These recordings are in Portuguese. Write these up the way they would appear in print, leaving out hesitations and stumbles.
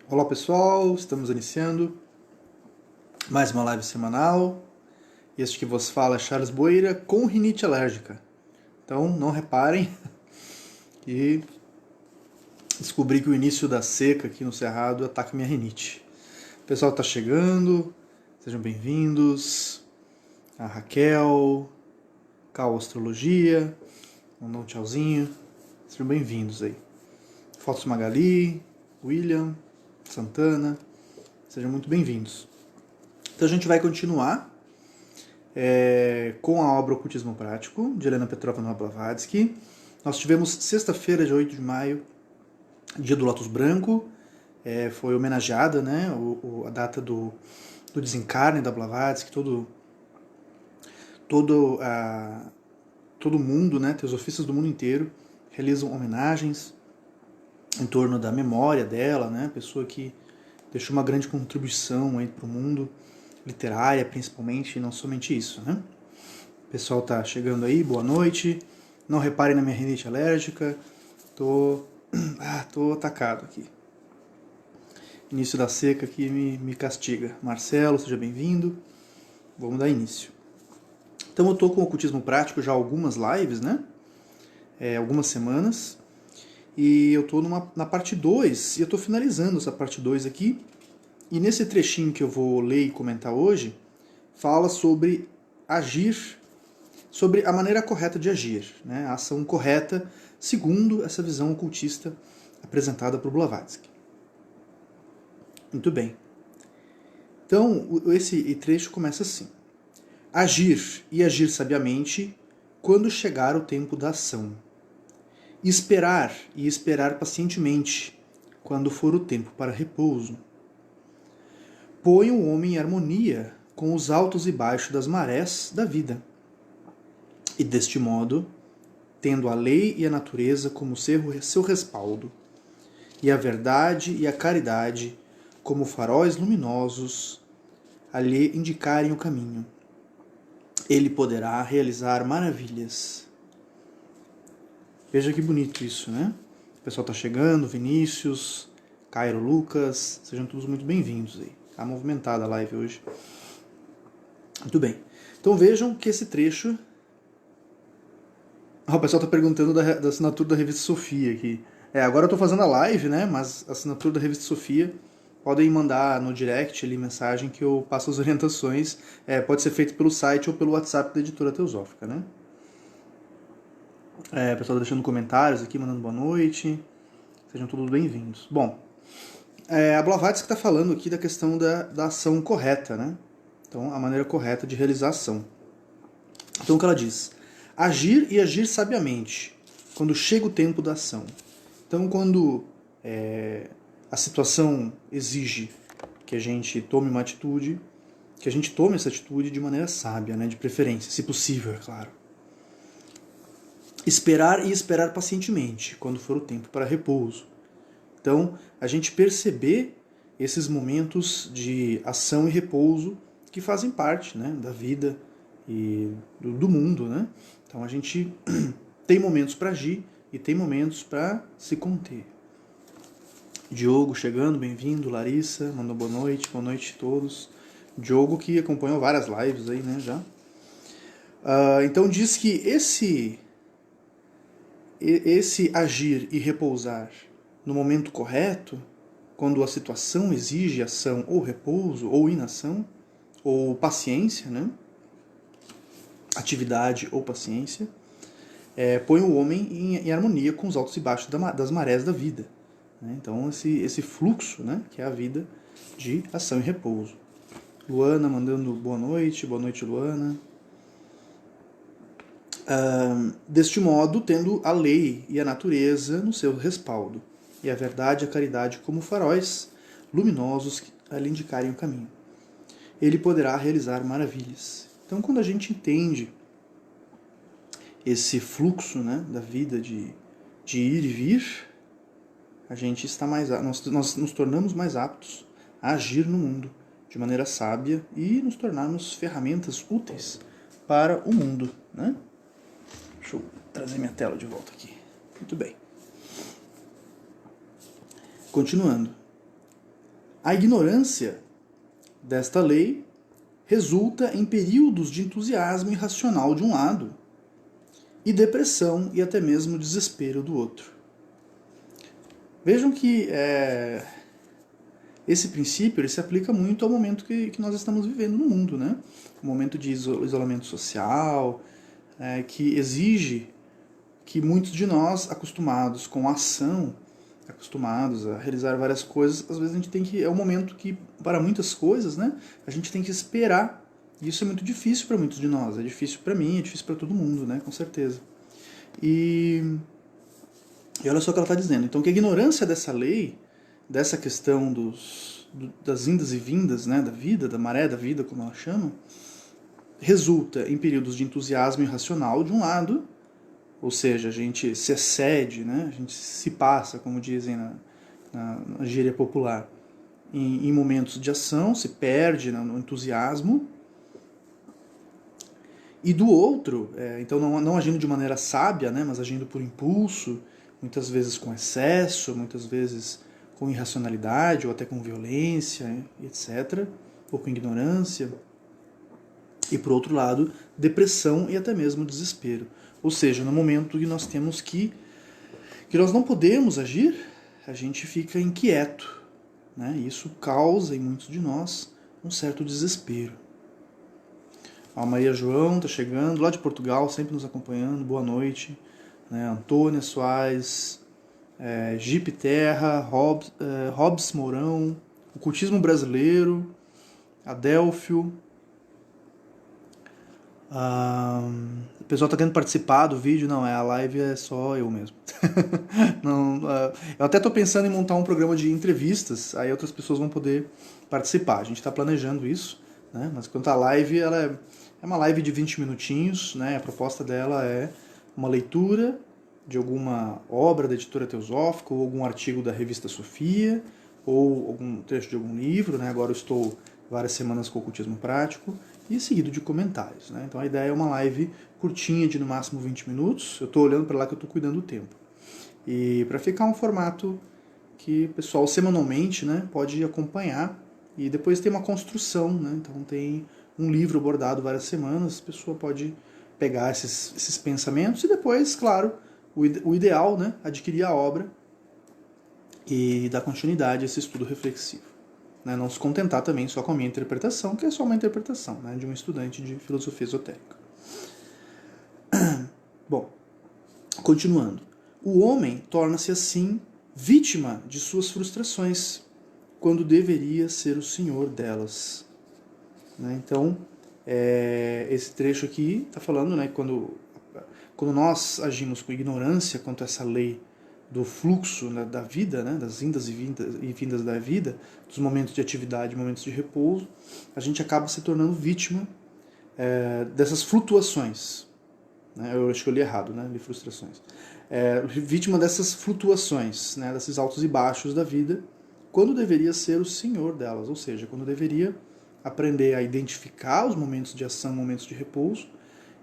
Olá pessoal, estamos iniciando mais uma live semanal. Este que vos fala é Charles Boeira com rinite alérgica. Então não reparem que descobri que o início da seca aqui no Cerrado ataca minha rinite. O pessoal está chegando, sejam bem-vindos. A Raquel, Cal Astrologia, mandou um tchauzinho. Sejam bem-vindos aí. Fotos Magali, William, Santana, sejam muito bem-vindos. Então a gente vai continuar com a obra Ocultismo Prático, de Helena Petrovna Blavatsky. Nós tivemos sexta-feira, dia 8 de maio, dia do Lótus Branco, foi homenageada, né, a data do desencarne da Blavatsky, todo mundo, né, teosofistas do mundo inteiro realizam homenagens em torno da memória dela, né, pessoa que deixou uma grande contribuição para o mundo, literária principalmente, e não somente isso, né? O pessoal tá chegando aí, boa noite. Não reparem na minha rinite alérgica, tô atacado aqui. Início da seca aqui me castiga. Marcelo, seja bem-vindo. Vamos dar início. Então eu tô com o Ocultismo Prático já há algumas lives, né? Algumas semanas. E eu tô na parte 2, e eu tô finalizando essa parte 2 aqui. E nesse trechinho que eu vou ler e comentar hoje, fala sobre agir, sobre a maneira correta de agir, né? A ação correta, segundo essa visão ocultista apresentada por Blavatsky. Muito bem. Então, esse trecho começa assim. Agir e agir sabiamente quando chegar o tempo da ação. Esperar e esperar pacientemente quando for o tempo para repouso. Põe o homem em harmonia com os altos e baixos das marés da vida. E deste modo, tendo a lei e a natureza como seu respaldo, e a verdade e a caridade como faróis luminosos a lhe indicarem o caminho, ele poderá realizar maravilhas. Veja que bonito isso, né? O pessoal está chegando, Vinícius, Cairo, Lucas, sejam todos muito bem-vindos aí. Está movimentada a live hoje. Muito bem. Então vejam que esse trecho... o pessoal está perguntando da assinatura da Revista Sofia aqui. Agora eu estou fazendo a live, né? Mas a assinatura da Revista Sofia, podem mandar no direct ali mensagem que eu passo as orientações. Pode ser feito pelo site ou pelo WhatsApp da Editora Teosófica, né? O pessoal tá deixando comentários aqui, mandando boa noite. Sejam todos bem-vindos. Bom, a Blavatsky está falando aqui da questão da ação correta, né? Então, a maneira correta de realizar a ação. Então, o que ela diz? Agir e agir sabiamente, quando chega o tempo da ação. Então, quando a situação exige que a gente tome uma atitude, que a gente tome essa atitude de maneira sábia, né? De preferência, se possível, é claro. Esperar e esperar pacientemente, quando for o tempo para repouso. Então, a gente perceber esses momentos de ação e repouso que fazem parte, né, da vida e do mundo, né? Então a gente tem momentos para agir e tem momentos para se conter. Diogo chegando, bem-vindo. Larissa, mandou boa noite a todos. Diogo que acompanhou várias lives aí, né, já. Então diz que esse agir e repousar no momento correto, quando a situação exige ação ou repouso, ou inação, ou paciência, né? Atividade ou paciência, põe o homem em harmonia com os altos e baixos das marés da vida. Né? Então, esse fluxo, né, que é a vida de ação e repouso. Luana mandando boa noite, Luana. Deste modo, tendo a lei e a natureza no seu respaldo, e a verdade e a caridade como faróis luminosos a lhe indicarem o caminho. Ele poderá realizar maravilhas. Então, quando a gente entende esse fluxo, né, da vida de ir e vir, a gente está nós nos tornamos mais aptos a agir no mundo de maneira sábia e nos tornarmos ferramentas úteis para o mundo, né? Deixa eu trazer minha tela de volta aqui. Muito bem. Continuando. A ignorância desta lei resulta em períodos de entusiasmo irracional de um lado e depressão e até mesmo desespero do outro. Vejam que esse princípio ele se aplica muito ao momento que nós estamos vivendo no mundo, né? Um momento de isolamento social, que exige que muitos de nós, acostumados com a ação, acostumados a realizar várias coisas, às vezes a gente tem que, é um momento que, para muitas coisas, né, a gente tem que esperar. E isso é muito difícil para muitos de nós, é difícil para mim, é difícil para todo mundo, né, com certeza. E olha só o que ela está dizendo. Então, que a ignorância dessa lei, dessa questão das indas e vindas, né, da vida, da maré da vida, como ela chama, resulta em períodos de entusiasmo irracional de um lado, ou seja, a gente se excede, né? A gente se passa, como dizem na gíria popular, em momentos de ação, se perde no entusiasmo. E do outro, então não agindo de maneira sábia, né? Mas agindo por impulso, muitas vezes com excesso, muitas vezes com irracionalidade ou até com violência, etc., ou com ignorância. E por outro lado, depressão e até mesmo desespero. Ou seja, no momento que nós temos que nós não podemos agir, a gente fica inquieto, né? E isso causa em muitos de nós um certo desespero. A Maria João está chegando, lá de Portugal, sempre nos acompanhando, boa noite. Né? Antônia Soares, Gipe Terra, Hobbs Mourão, o Cultismo Brasileiro, Adélfio. O pessoal está querendo participar do vídeo, não, a live é só eu mesmo. Não, eu até estou pensando em montar um programa de entrevistas, aí outras pessoas vão poder participar. A gente está planejando isso, né? Mas quanto à live, ela é uma live de 20 minutinhos, né? A proposta dela é uma leitura de alguma obra da editora Teosófica, ou algum artigo da revista Sofia, ou algum trecho de algum livro, né? Agora eu estou várias semanas com o Ocultismo Prático, e seguido de comentários, né? Então a ideia é uma live curtinha de no máximo 20 minutos. Eu estou olhando para lá que eu estou cuidando do tempo. E para ficar um formato que o pessoal semanalmente, né, pode acompanhar, e depois tem uma construção, né? Então tem um livro abordado várias semanas, a pessoa pode pegar esses pensamentos e depois, claro, o ideal, né, adquirir a obra e dar continuidade a esse estudo reflexivo. Né? Não se contentar também só com a minha interpretação, que é só uma interpretação, né, de um estudante de filosofia esotérica. Bom, continuando. O homem torna-se assim vítima de suas frustrações, quando deveria ser o senhor delas. Né? Então, esse trecho aqui está falando, né, quando nós agimos com ignorância quanto a essa lei do fluxo, né, da vida, né, das indas e vindas da vida, dos momentos de atividade, momentos de repouso, a gente acaba se tornando vítima dessas flutuações. Né? Eu acho que eu li errado, né? Li frustrações. Vítima dessas flutuações, né, desses altos e baixos da vida, quando deveria ser o senhor delas, ou seja, quando deveria aprender a identificar os momentos de ação, momentos de repouso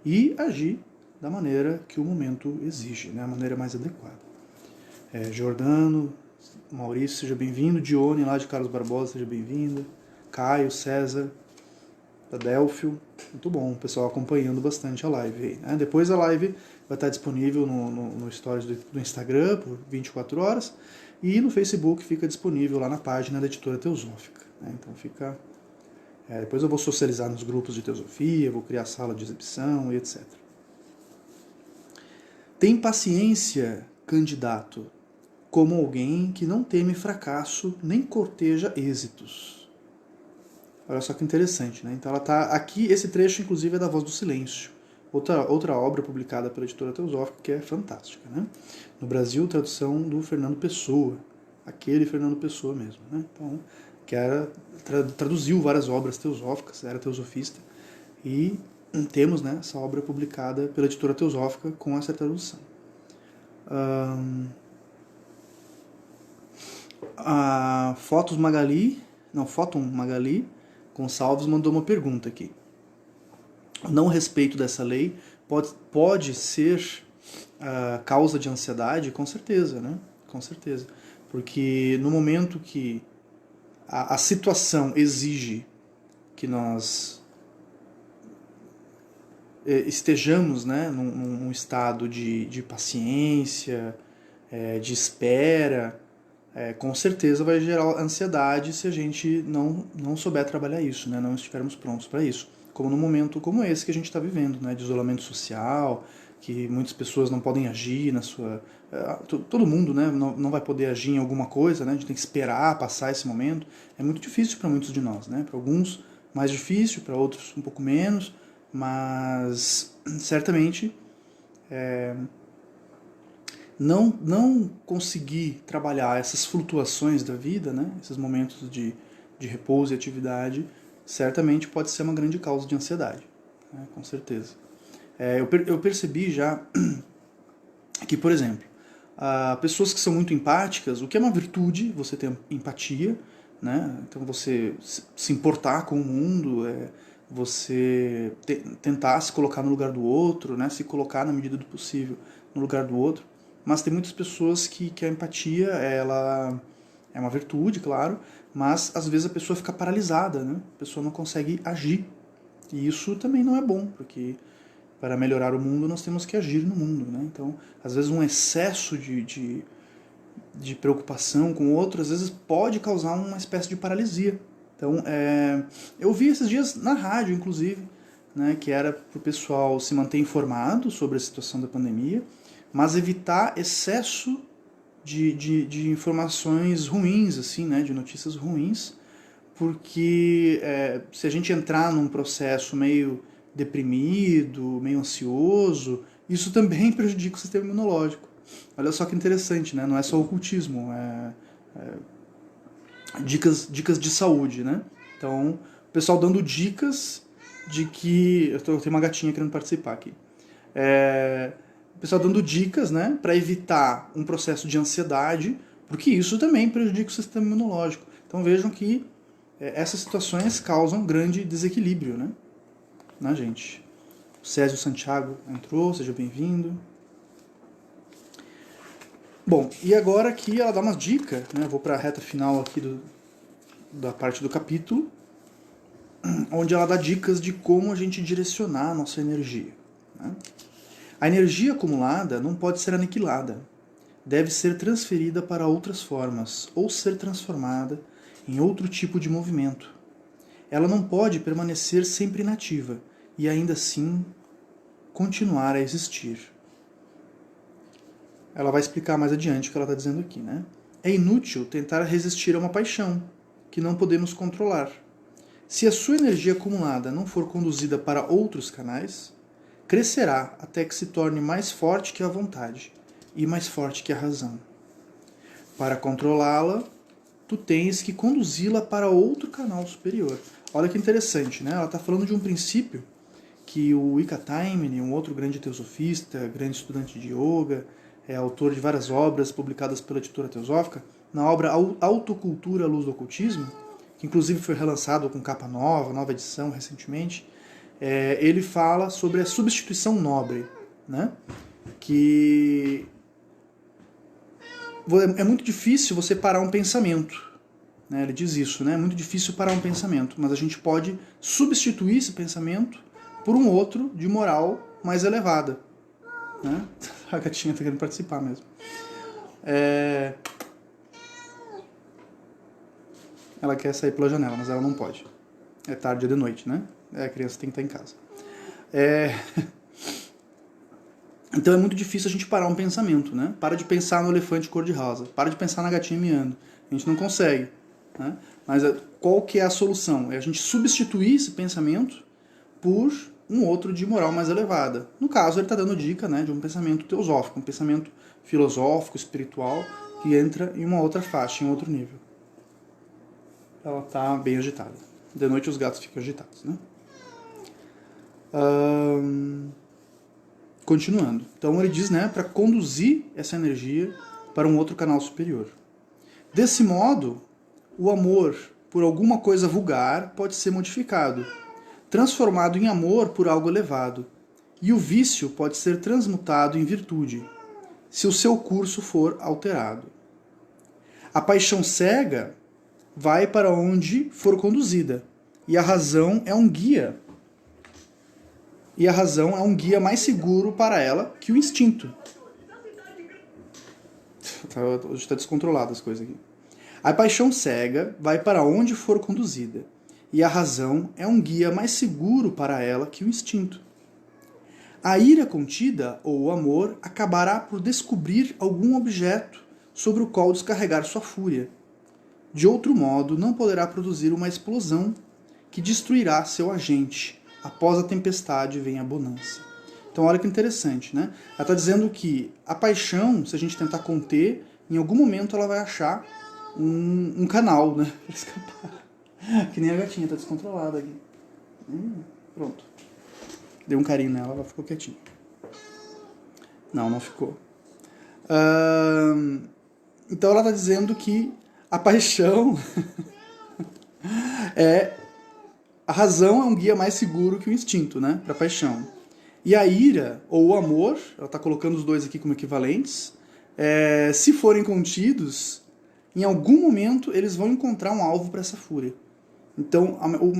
e agir da maneira que o momento exige, né, a maneira mais adequada. Jordano, Maurício, seja bem-vindo. Dione, lá de Carlos Barbosa, seja bem-vinda. Caio, César, Adélfio, muito bom, o pessoal acompanhando bastante a live aí, né? Depois a live vai estar disponível no stories do Instagram por 24 horas e no Facebook fica disponível lá na página da editora Teosófica, né? Então fica... depois eu vou socializar nos grupos de teosofia, vou criar sala de exibição e etc. Tem paciência, candidato, como alguém que não teme fracasso nem corteja êxitos. Olha só que interessante, né? Então ela está aqui, esse trecho inclusive é da Voz do Silêncio, outra obra publicada pela editora Teosófica que é fantástica, né? No Brasil, tradução do Fernando Pessoa, aquele Fernando Pessoa mesmo, né? Então, que traduziu várias obras teosóficas, era teosofista, e temos, né, essa obra publicada pela editora Teosófica com essa tradução. A Fóton Magali Gonçalves mandou uma pergunta aqui. Não respeito dessa lei pode ser causa de ansiedade? Com certeza, né? Com certeza. Porque no momento que a situação exige que nós estejamos, né, num estado de paciência, de espera, com certeza vai gerar ansiedade se a gente não souber trabalhar isso, né, não estivermos prontos para isso. Como num momento como esse que a gente está vivendo, né, de isolamento social, que muitas pessoas não podem agir na sua... todo mundo, né, não vai poder agir em alguma coisa, né, a gente tem que esperar passar esse momento. É muito difícil para muitos de nós, né, para alguns mais difícil, para outros um pouco menos, mas certamente não conseguir trabalhar essas flutuações da vida, né, esses momentos de repouso e atividade, certamente pode ser uma grande causa de ansiedade, né, com certeza. Eu percebi já que, por exemplo, pessoas que são muito empáticas, o que é uma virtude, você ter empatia, né, então você se importar com o mundo, você tentar se colocar no lugar do outro, né, se colocar na medida do possível no lugar do outro. Mas tem muitas pessoas que a empatia, ela é uma virtude, claro, mas às vezes a pessoa fica paralisada, né? A pessoa não consegue agir. E isso também não é bom, porque para melhorar o mundo nós temos que agir no mundo, né? Então, às vezes um excesso de preocupação com o outro, às vezes pode causar uma espécie de paralisia. Então, eu vi esses dias na rádio, inclusive, né, que era para o pessoal se manter informado sobre a situação da pandemia, mas evitar excesso de informações ruins, assim, né, de notícias ruins, porque se a gente entrar num processo meio deprimido, meio ansioso, isso também prejudica o sistema imunológico. Olha só que interessante, né? Não é só ocultismo, dicas de saúde, né? Então, o pessoal dando dicas de que... Eu tenho uma gatinha querendo participar aqui. O pessoal dando dicas, né, para evitar um processo de ansiedade, porque isso também prejudica o sistema imunológico. Então vejam que essas situações causam grande desequilíbrio, né, gente? O Césio Santiago entrou, seja bem-vindo. Bom, e agora aqui ela dá uma dica, né, vou para a reta final aqui da parte do capítulo, onde ela dá dicas de como a gente direcionar a nossa energia, né? A energia acumulada não pode ser aniquilada. Deve ser transferida para outras formas ou ser transformada em outro tipo de movimento. Ela não pode permanecer sempre inativa e ainda assim continuar a existir. Ela vai explicar mais adiante o que ela está dizendo aqui, né? É inútil tentar resistir a uma paixão que não podemos controlar. Se a sua energia acumulada não for conduzida para outros canais, crescerá até que se torne mais forte que a vontade e mais forte que a razão. Para controlá-la, tu tens que conduzi-la para outro canal superior. Olha que interessante, né? Ela está falando de um princípio que o Ika Taimini, um outro grande teosofista, grande estudante de yoga, autor de várias obras publicadas pela editora teosófica, na obra Autocultura à Luz do Ocultismo, que inclusive foi relançado com capa nova edição recentemente, ele fala sobre a substituição nobre, né? Que é muito difícil você parar um pensamento, né? Ele diz isso, né? É muito difícil parar um pensamento, mas a gente pode substituir esse pensamento por um outro de moral mais elevada, né? A gatinha está querendo participar mesmo. Ela quer sair pela janela, mas ela não pode. É tarde, é de noite, né? A criança tem que estar em casa. Então é muito difícil a gente parar um pensamento, né? Para de pensar no elefante cor-de-rosa. Para de pensar na gatinha miando. A gente não consegue, né? Mas qual que é a solução? É a gente substituir esse pensamento por um outro de moral mais elevada. No caso, ele está dando dica, né, de um pensamento teosófico, um pensamento filosófico, espiritual, que entra em uma outra faixa, em outro nível. Ela está bem agitada. De noite os gatos ficam agitados, né? Continuando. Então ele diz, né, para conduzir essa energia para um outro canal superior. Desse modo, o amor por alguma coisa vulgar pode ser modificado, transformado em amor por algo elevado, e o vício pode ser transmutado em virtude, se o seu curso for alterado. A paixão cega vai para onde for conduzida. E a razão é um guia. E a razão é um guia mais seguro para ela que o instinto. Hoje está descontrolado as coisas aqui. A paixão cega vai para onde for conduzida. E a razão é um guia mais seguro para ela que o instinto. A ira contida, ou o amor, acabará por descobrir algum objeto sobre o qual descarregar sua fúria. De outro modo, não poderá produzir uma explosão que destruirá seu agente. Após a tempestade vem a bonança. Então, olha que interessante, né? Ela está dizendo que a paixão, se a gente tentar conter, em algum momento ela vai achar um canal, né? Para escapar. Que nem a gatinha, está descontrolada aqui. Pronto. Dei um carinho nela, ela ficou quietinha. Não ficou. Então ela está dizendo que a paixão a razão é um guia mais seguro que o instinto, né? Para a paixão. E a ira, ou o amor, ela está colocando os dois aqui como equivalentes, se forem contidos, em algum momento eles vão encontrar um alvo para essa fúria. Então,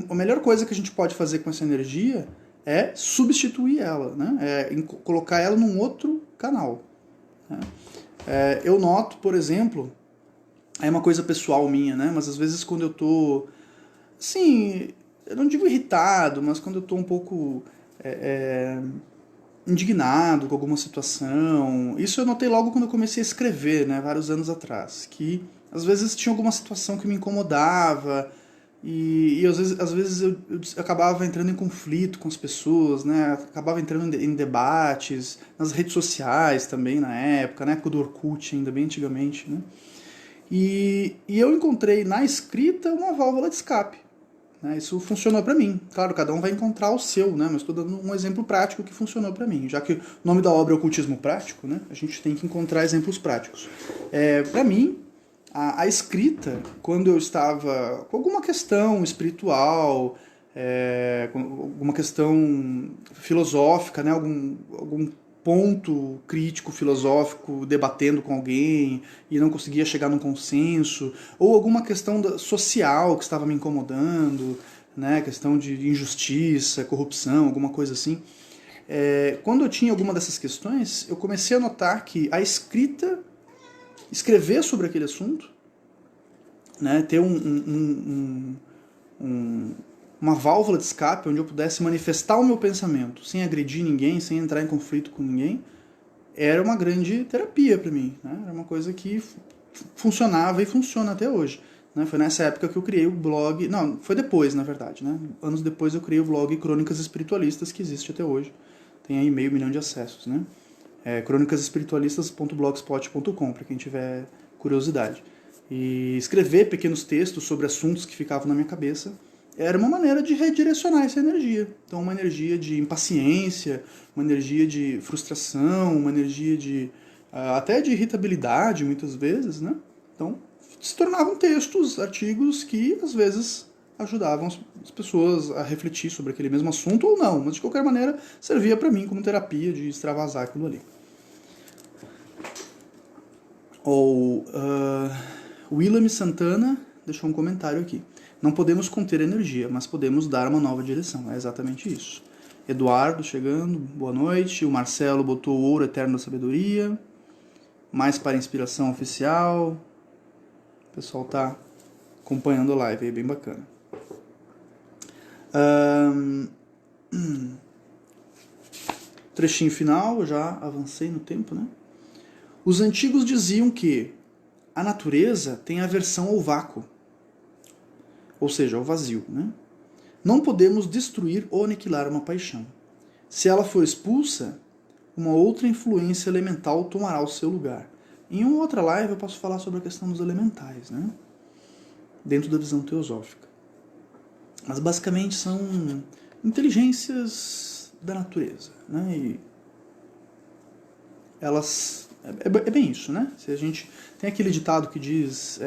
a melhor coisa que a gente pode fazer com essa energia é substituir ela, né? Colocar ela num outro canal. Né? Eu noto, por exemplo, é uma coisa pessoal minha, né? Mas às vezes quando eu tô, assim, eu não digo irritado, mas quando eu tô um pouco indignado com alguma situação, isso eu notei logo quando eu comecei a escrever, né? Vários anos atrás, que às vezes tinha alguma situação que me incomodava, e às vezes eu acabava entrando em conflito com as pessoas, né? Acabava entrando em debates, nas redes sociais também na época, na época do Orkut ainda, bem antigamente, né? E eu encontrei na escrita uma válvula de escape. Né? Isso funcionou para mim. Claro, cada um vai encontrar o seu, né? Mas estou dando um exemplo prático que funcionou para mim. Já que o nome da obra é Ocultismo Prático, né? A gente tem que encontrar exemplos práticos. Para mim, a escrita, quando eu estava com alguma questão espiritual, com alguma questão filosófica, né? Algum ponto crítico, filosófico, debatendo com alguém e não conseguia chegar num consenso, ou alguma questão social que estava me incomodando, né? Questão de injustiça, corrupção, alguma coisa assim. Quando eu tinha alguma dessas questões, eu comecei a notar que a escrever sobre aquele assunto, né, ter uma válvula de escape onde eu pudesse manifestar o meu pensamento sem agredir ninguém, sem entrar em conflito com ninguém, era uma grande terapia para mim. Né? Era uma coisa que funcionava e funciona até hoje. Né? Foi nessa época que eu criei o blog... Não, foi depois, na verdade. Né? Anos depois eu criei o blog Crônicas Espiritualistas, que existe até hoje. Tem aí 500 mil de acessos. Né? crônicasespiritualistas.blogspot.com, para quem tiver curiosidade. E escrever pequenos textos sobre assuntos que ficavam na minha cabeça era uma maneira de redirecionar essa energia. Então, uma energia de impaciência, uma energia de frustração, uma energia de até de irritabilidade, muitas vezes, né? Então, se tornavam textos, artigos que, às vezes, ajudavam as pessoas a refletir sobre aquele mesmo assunto ou não, mas, de qualquer maneira, servia para mim como terapia de extravasar aquilo ali. William Santana deixou um comentário aqui. Não podemos conter energia, mas podemos dar uma nova direção. É exatamente isso. Eduardo chegando, boa noite. O Marcelo botou o ouro eterno da sabedoria. Mais para inspiração oficial. O pessoal tá acompanhando a live aí, bem bacana. Trechinho final, eu já avancei no tempo, né? Os antigos diziam que a natureza tem aversão ao vácuo, ou seja, ao vazio. Né? Não podemos destruir ou aniquilar uma paixão. Se ela for expulsa, uma outra influência elemental tomará o seu lugar. Em uma outra live eu posso falar sobre a questão dos elementais, né? Dentro da visão teosófica. Mas basicamente são inteligências da natureza. Né? E elas... É bem isso, né? Se a gente tem aquele ditado que diz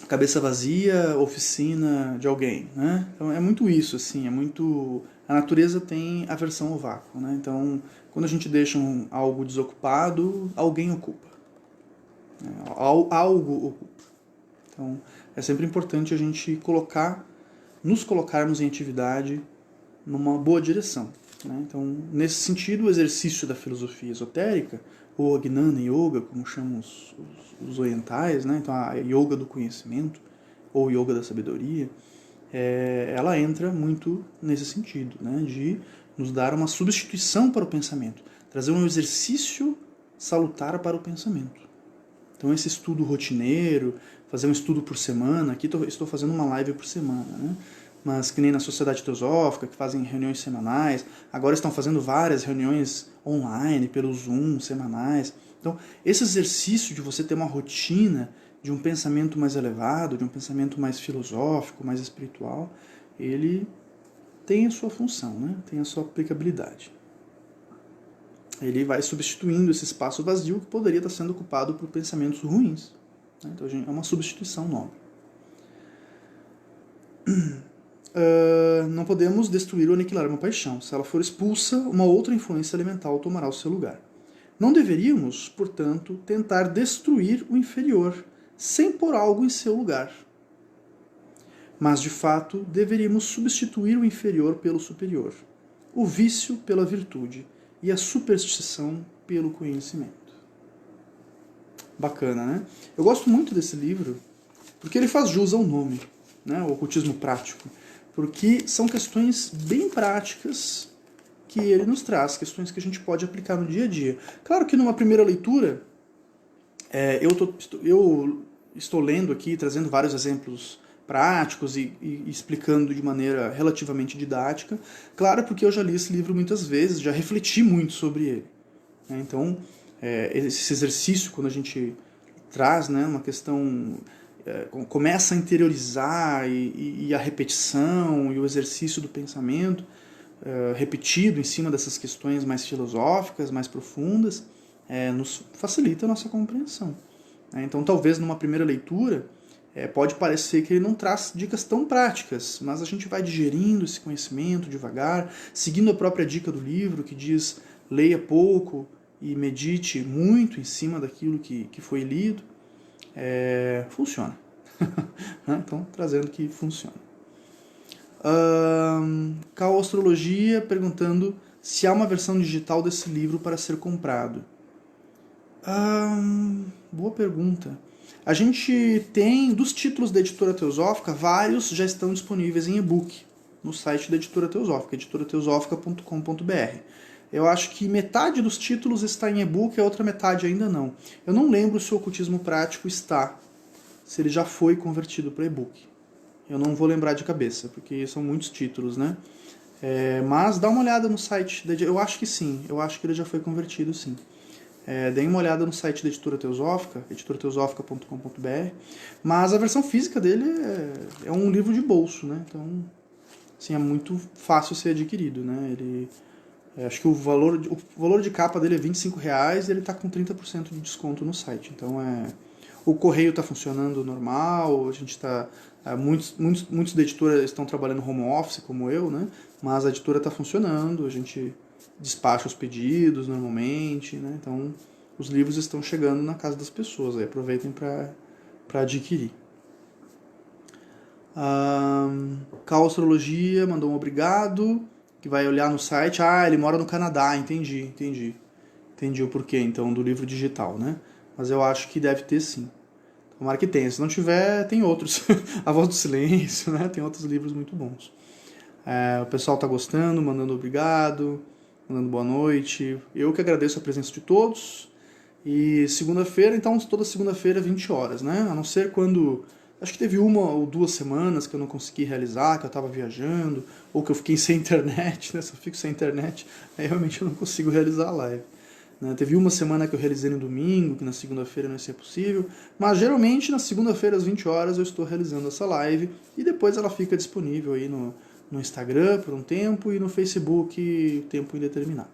cabeça vazia, oficina de alguém, né? Então é muito isso, assim, é muito... A natureza tem aversão ao vácuo, né? Então, quando a gente deixa algo desocupado, alguém ocupa. né? Algo oculto. Então, é sempre importante a gente nos colocarmos em atividade numa boa direção, né? Então, nesse sentido, o exercício da filosofia esotérica, ou a Gnana Yoga, como chamam os orientais, né? Então, a yoga do conhecimento, ou yoga da sabedoria, ela entra muito nesse sentido, né? De nos dar uma substituição para o pensamento, trazer um exercício salutar para o pensamento. Então, esse estudo rotineiro, fazer um estudo por semana, aqui estou fazendo uma live por semana, né? Mas que nem na Sociedade Teosófica, que fazem reuniões semanais, agora estão fazendo várias reuniões online, pelo Zoom, semanais. Então, esse exercício de você ter uma rotina de um pensamento mais elevado, de um pensamento mais filosófico, mais espiritual, ele tem a sua função, né? Tem a sua aplicabilidade. Ele vai substituindo esse espaço vazio que poderia estar sendo ocupado por pensamentos ruins. Então, é uma substituição nobre. Não podemos destruir ou aniquilar uma paixão. Se ela for expulsa, uma outra influência elemental tomará o seu lugar. Não deveríamos, portanto, tentar destruir o inferior, sem pôr algo em seu lugar. Mas, de fato, deveríamos substituir o inferior pelo superior, o vício pela virtude e a superstição pelo conhecimento. Bacana, né? Eu gosto muito desse livro, porque ele faz jus ao nome, né? O ocultismo prático. Porque são questões bem práticas que ele nos traz, questões que a gente pode aplicar no dia a dia. Claro que numa primeira leitura, eu estou lendo aqui, trazendo vários exemplos práticos e explicando de maneira relativamente didática. Claro, porque eu já li esse livro muitas vezes, já refleti muito sobre ele. Então, esse exercício, quando a gente traz, né, uma questão, começa a interiorizar e a repetição e o exercício do pensamento repetido em cima dessas questões mais filosóficas, mais profundas, nos facilita a nossa compreensão. Então, talvez numa primeira leitura, pode parecer que ele não traz dicas tão práticas, mas a gente vai digerindo esse conhecimento devagar, seguindo a própria dica do livro, que diz: leia pouco e medite muito em cima daquilo que foi lido. Funciona. Então, trazendo que funciona. Cal Astrologia perguntando se há uma versão digital desse livro para ser comprado. Boa pergunta. A gente tem, dos títulos da Editora Teosófica, vários já estão disponíveis em e-book no site da Editora Teosófica, editorateosófica.com.br. Eu acho que metade dos títulos está em e-book e a outra metade ainda não. Eu não lembro se o Ocultismo Prático está, se ele já foi convertido para e-book. Eu não vou lembrar de cabeça, porque são muitos títulos, né? Mas dá uma olhada no site, eu acho que sim, eu acho que ele já foi convertido, sim. Deem uma olhada no site da Editora Teosófica, editorateosófica.com.br, mas a versão física dele é um livro de bolso, né? Então, assim, é muito fácil ser adquirido, né? Acho que o valor de capa dele é R$25 e ele está com 30% de desconto no site. Então, o correio está funcionando normal, a gente está... muitos da editora estão trabalhando home office, como eu, né? Mas a editora está funcionando, a gente despacha os pedidos normalmente, né? Então, os livros estão chegando na casa das pessoas, aí aproveitem para adquirir. Cal Astrologia mandou um obrigado, que vai olhar no site. Ele mora no Canadá, entendi o porquê, então, do livro digital, né? Mas eu acho que deve ter, sim. Tomara que tenha. Se não tiver, tem outros. A Voz do Silêncio, né? Tem outros livros muito bons. O pessoal está gostando, mandando obrigado, mandando boa noite. Eu que agradeço a presença de todos. E segunda-feira, então, toda segunda-feira, 20 horas, né? A não ser quando... Acho que teve 1 ou 2 semanas que eu não consegui realizar, que eu estava viajando, ou que eu fiquei sem internet, né? Se eu fico sem internet, aí realmente eu não consigo realizar a live. Teve 1 semana que eu realizei no domingo, que na segunda-feira não ia ser possível, mas geralmente na segunda-feira às 20 horas eu estou realizando essa live e depois ela fica disponível aí no Instagram por um tempo e no Facebook tempo indeterminado.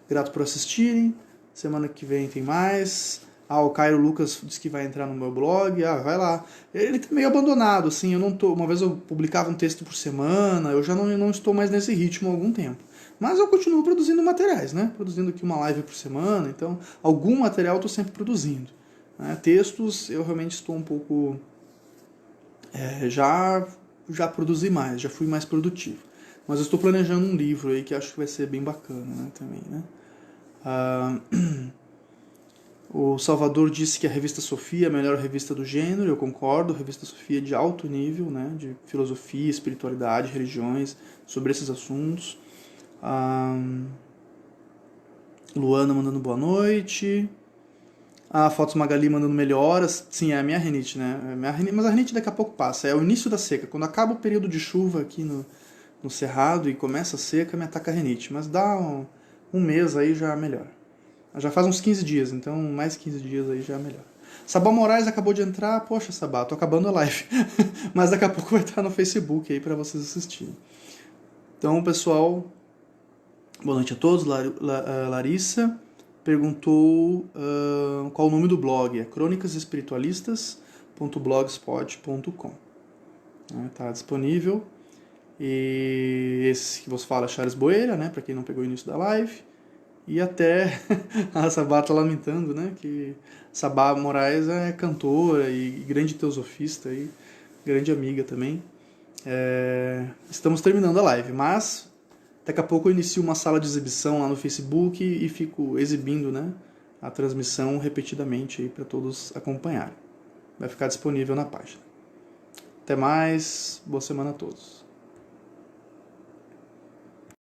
Grato por assistirem, semana que vem tem mais. O Cairo Lucas disse que vai entrar no meu blog, vai lá. Ele tá meio abandonado, assim, uma vez eu publicava um texto por semana, eu já não estou mais nesse ritmo há algum tempo. Mas eu continuo produzindo materiais, né? Produzindo aqui uma live por semana, então algum material eu estou sempre produzindo. né? Textos eu realmente estou um pouco... já produzi mais, já fui mais produtivo. Mas eu estou planejando um livro aí que acho que vai ser bem bacana, né, também, né? O Salvador disse que a revista Sofia é a melhor revista do gênero, eu concordo, a revista Sofia é de alto nível, né, de filosofia, espiritualidade, religiões, sobre esses assuntos. Luana mandando boa noite. A Fotos Magali mandando melhoras. Sim, é a minha rinite, né? Mas a rinite daqui a pouco passa. É o início da seca. Quando acaba o período de chuva aqui no Cerrado e começa a seca, me ataca a rinite. Mas dá um mês aí já melhora. Já faz uns 15 dias, então mais 15 dias aí já melhora. Sabá Moraes acabou de entrar. Poxa, Sabá, tô acabando a live. Mas daqui a pouco vai estar no Facebook aí para vocês assistirem. Então, pessoal, boa noite a todos. Larissa perguntou qual o nome do blog. É crônicasespiritualistas.blogspot.com. Está disponível. E esse que vos fala é Charles Boeira, né, para quem não pegou o início da live. E até a Sabá está lamentando, né, que Sabá Moraes é cantora e grande teosofista, e grande amiga também. Estamos terminando a live, mas daqui a pouco eu inicio uma sala de exibição lá no Facebook e fico exibindo, né, a transmissão repetidamente para todos acompanharem. Vai ficar disponível na página. Até mais, boa semana a todos.